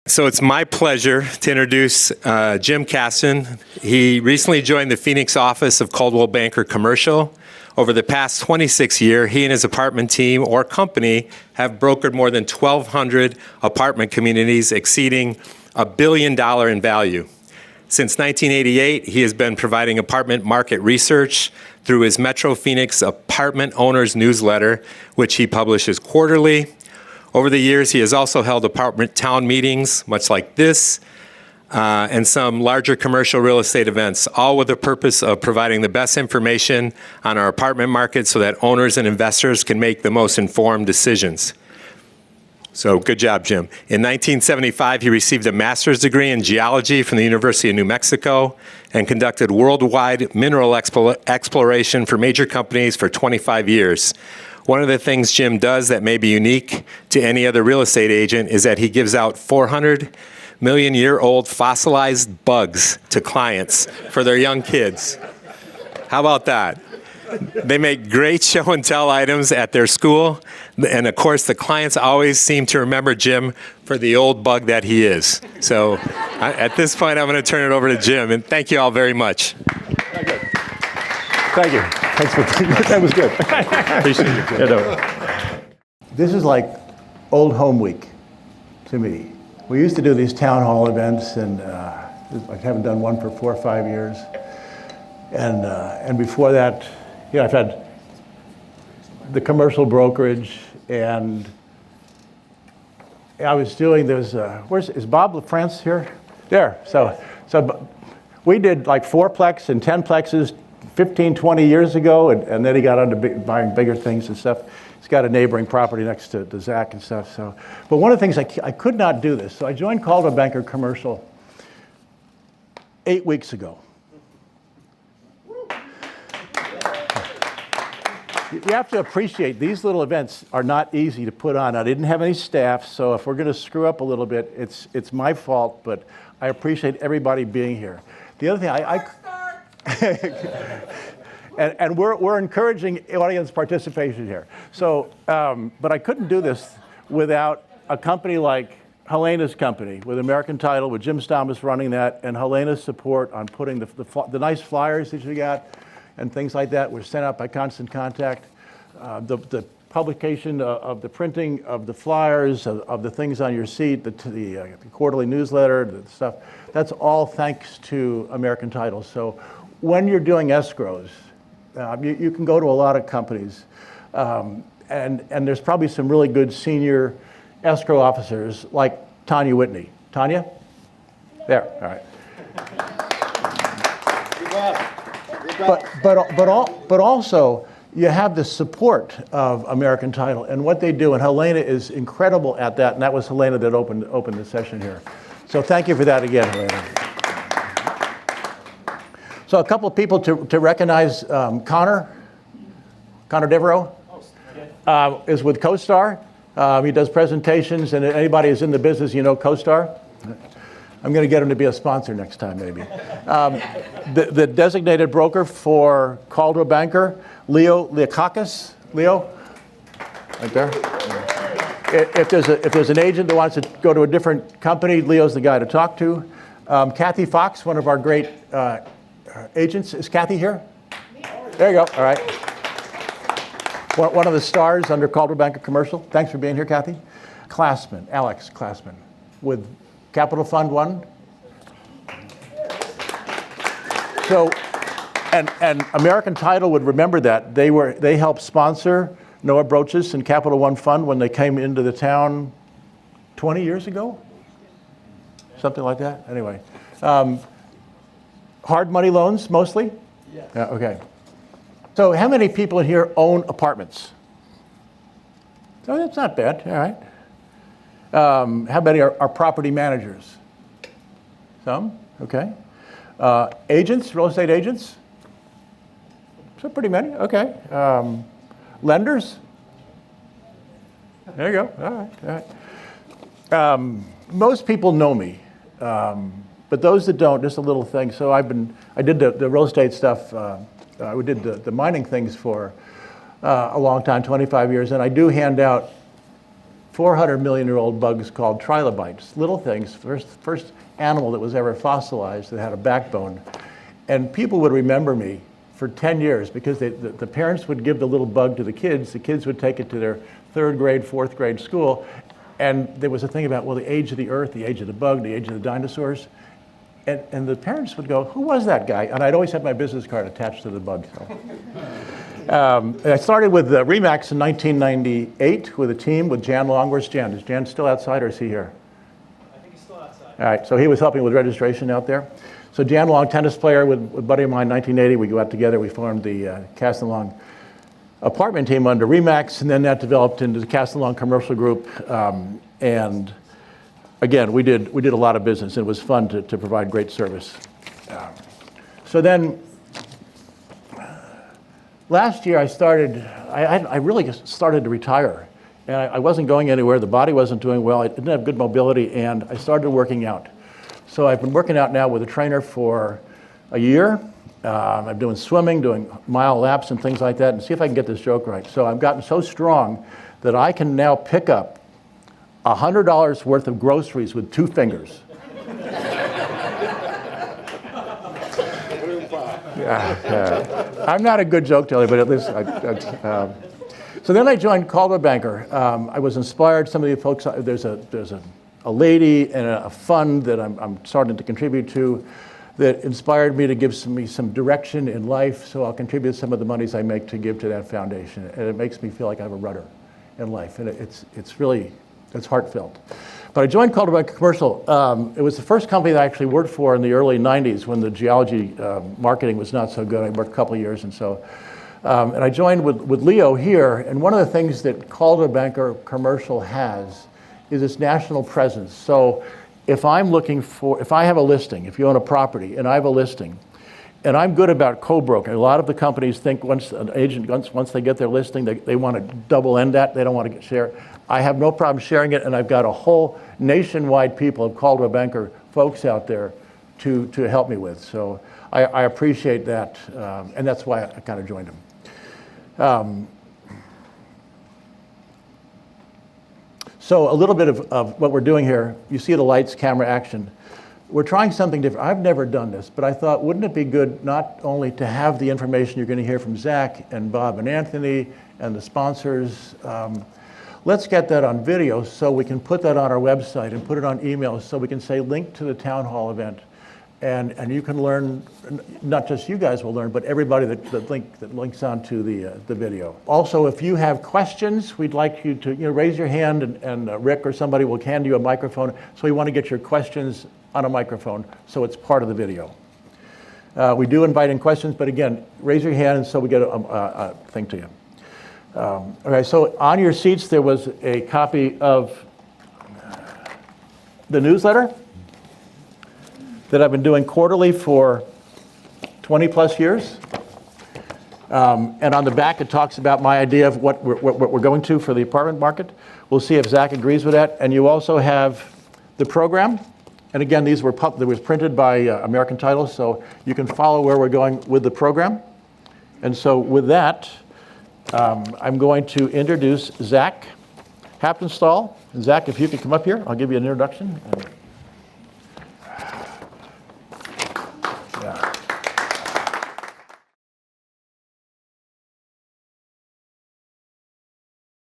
So it's my pleasure to introduce Jim Kasten. He recently joined the Phoenix office of Coldwell Banker Commercial. Over the past 26 years, he and his apartment team or company have brokered more than 1,200 apartment communities exceeding $1 billion in value. Since 1988, he has been providing apartment market research through his Metro Phoenix Apartment Owners newsletter, which he publishes quarterly. Over the years, he has also held apartment town meetings, much like this, and some larger commercial real estate events, all with the purpose of providing the best information on our apartment market so that owners and investors can make the most informed decisions. So good job, Jim. In 1975, he received a master's degree in geology from the University of New Mexico and conducted worldwide mineral exploration for major companies for 25 years. One of the things Jim does that may be unique to any other real estate agent is that he gives out 400-million-year-old fossilized bugs to clients for their young kids. How about that? They make great show and tell items at their school. And of course, the clients always seem to remember Jim for the old bug that he is. So at this point, I'm going to turn it over to Jim. And thank you all very much. Thank you. Thanks for that was good. Appreciate it. Yeah, no. This is like old home week to me. We used to do these town hall events, and I haven't done one for 4 or 5 years. And before that, I've had the commercial brokerage, and I was doing those. Is Bob LaFrance here? There. So we did like 4-plex and 10-plexes 15, 20 years ago, and then he got into buying bigger things and stuff. He's got a neighboring property next to Zach and stuff. So, but one of the things I could not do this. So I joined Coldwell Banker Commercial 8 weeks ago. You have to appreciate these little events are not easy to put on. I didn't have any staff, so if we're going to screw up a little bit, it's my fault. But I appreciate everybody being here. The other thing and we're encouraging audience participation here. So, but I couldn't do this without a company like Helena's company, with American Title, with Jim Thomas running that, and Helena's support on putting the nice flyers that you got and things like that were sent out by Constant Contact. The publication of the printing of the flyers, of the things on your seat, the quarterly newsletter, the stuff, that's all thanks to American Title. So when you're doing escrows, you can go to a lot of companies, and there's probably some really good senior escrow officers like Tanya Whitney. Tanya? There, all right. But also, you have the support of American Title and what they do, and Helena is incredible at that, and that was Helena that opened the session here. So thank you for that again, Helena. So a couple of people to recognize. Connor Devereaux is with CoStar. He does presentations, and anybody who's in the business, you know CoStar. I'm going to get him to be a sponsor next time, maybe. The designated broker for Coldwell Banker, Leo Leakakis. Leo, right there. If there's an agent that wants to go to a different company, Leo's the guy to talk to. Kathy Fox, one of our great agents. Is Kathy here? There you go. All right. One of the stars under Coldwell Banker Commercial. Thanks for being here, Kathy. Classman, Alex Classman, with Capital Fund One. So, and American Title would remember that. They helped sponsor Noah Brochus and Capital One Fund when they came into the town 20 years ago? Something like that? Anyway. Hard money loans, mostly? Yes. Yeah, okay. So how many people in here own apartments? Oh, that's not bad, all right. How many are property managers? Some, okay. Agents, real estate agents? So pretty many, okay. Lenders? There you go, all right. Most people know me. But those that don't, just a little thing. So I did the real estate stuff. We did the mining things for a long time, 25 years, and I do hand out 400 million-year-old bugs called trilobites, little things, first animal that was ever fossilized that had a backbone. And people would remember me for 10 years because the parents would give the little bug to the kids would take it to their 3rd grade, 4th grade school, and there was a thing about, well, the age of the earth, the age of the bug, the age of the dinosaurs, and the parents would go, who was that guy? And I'd always have my business card attached to the bug. So. I started with Remax in 1998 with a team with Jan Long. Where's Jan? Is Jan still outside or is he here? I think he's still outside. All right, so he was helping with registration out there. So Jan Long, tennis player with a buddy of mine, 1980, we go out together, we formed the Kasten Long apartment team under Remax, and then that developed into the Kasten Long Commercial Group. And again, we did a lot of business, and it was fun to provide great service. So then, last year I really just started to retire. And I wasn't going anywhere, the body wasn't doing well, I didn't have good mobility, and I started working out. So I've been working out now with a trainer for a year. I'm doing swimming, doing mile laps and things like that, and see if I can get this joke right. So I've gotten so strong that I can now pick up $100 worth of groceries with 2 fingers. I'm not a good joke teller, but at least so then I joined Coldwell Banker. I was inspired. Some of the folks, there's a lady and a fund that I'm starting to contribute to that inspired me to give me some direction in life, so I'll contribute some of the monies I make to give to that foundation. And it makes me feel like I have a rudder in life, and it's really heartfelt. But I joined Coldwell Banker Commercial. It was the first company that I actually worked for in the early 90s when the geology marketing was not so good. I worked a couple of years, and so, and I joined with Leo here, and one of the things that Coldwell Banker Commercial has is its national presence. So if I have a listing, if you own a property and I have a listing, and I'm good about co-broking. A lot of the companies think once an agent, once they get their listing, they want to double end that, they don't want to share. I have no problem sharing it, and I've got a whole nationwide people of Coldwell Banker folks out there to help me with. So I appreciate that, and that's why I kind of joined them. So a little bit of what we're doing here, you see the lights, camera, action. We're trying something different. I've never done this, but I thought, wouldn't it be good not only to have the information you're going to hear from Zach and Bob and Anthony and the sponsors, let's get that on video so we can put that on our website and put it on email so we can say link to the town hall event. And you can learn, not just you guys will learn, but everybody that links onto the video. Also, if you have questions, we'd like you to raise your hand, and Rick or somebody will hand you a microphone. So we want to get your questions on a microphone so it's part of the video. We do invite in questions, but again, raise your hand so we get a thing to you. Okay, so on your seats there was a copy of the newsletter that I've been doing quarterly for 20 plus years. And on the back it talks about my idea of what we're going to for the apartment market. We'll see if Zach agrees with that. And you also have the program. And again, these that was printed by American Title, so you can follow where we're going with the program. And so with that, I'm going to introduce Zach Haptonstall. Zach, if you could come up here, I'll give you an introduction.